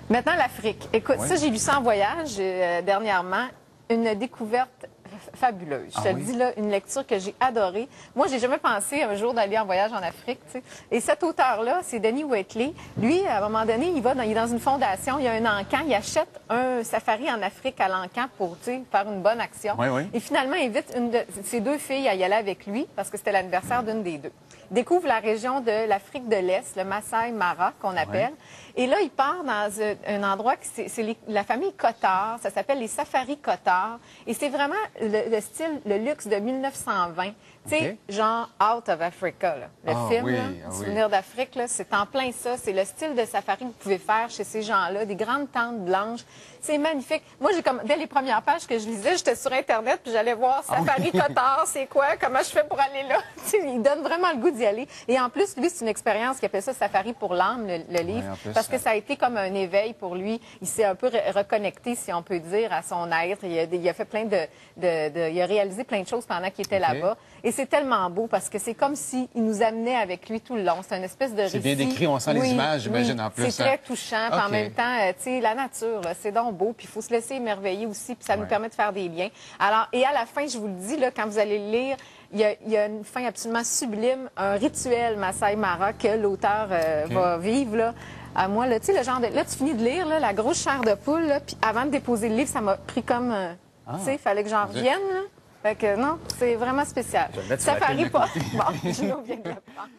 Maintenant, l'Afrique. Écoute, Oui. ça, j'ai lu ça en voyage dernièrement. Une découverte fabuleuse. Je te le dis là, une lecture que j'ai adorée. Moi, j'ai jamais pensé un jour d'aller en voyage en Afrique, tu sais. Et cet auteur-là, c'est Denis Waitley. Lui, à un moment donné, il est dans une fondation, il y a un encan, il achète un safari en Afrique à l'encan pour, tu sais, faire une bonne action. Oui, oui. Et finalement, il invite une de ses deux filles à y aller avec lui parce que c'était l'anniversaire d'une des deux. Il découvre la région de l'Afrique de l'Est, le Masai Mara, qu'on appelle. Et là, il part dans un endroit, c'est la famille Cotard, ça s'appelle les Safaris Cotard. Et c'est vraiment le style, le luxe de 1920. Tu sais, genre Out of Africa, là. Le film, oui, là, Souvenir d'Afrique, là, c'est en plein ça. C'est le style de safari que vous pouvez faire chez ces gens-là, des grandes tentes blanches. C'est magnifique. Moi, dès les premières pages que je lisais, j'étais sur Internet, puis j'allais voir Safari Cotard, c'est quoi, comment je fais pour aller là. Il donne vraiment le goût d'y aller. Et en plus, lui, c'est une expérience qui appelle ça Safari pour l'âme, le livre, parce que ça a été comme un éveil pour lui. Il s'est un peu reconnecté, si on peut dire, à son être. Il a fait plein il a réalisé plein de choses pendant qu'il était là-bas. Et c'est tellement beau parce que c'est comme s'il nous amenait avec lui tout le long. C'est une espèce de récit. C'est bien décrit, on sent les images, j'imagine, en plus. C'est très touchant. Puis en même temps, tu sais, la nature, c'est donc beau. Puis il faut se laisser émerveiller aussi. Puis ça nous permet de faire des liens. Alors, et à la fin, je vous le dis, là, quand vous allez le lire, il y a une fin absolument sublime, un rituel Masai Mara que l'auteur va vivre, là. À moi, là, tu sais, le genre de... Là, tu finis de lire, là, la grosse chair de poule, là, puis avant de déposer le livre, ça m'a pris comme... tu sais, il fallait que j'en revienne, là. Fait que non, c'est vraiment spécial. Je vais le mettre sur la pile d'à côté. Bon, je viens de le prendre.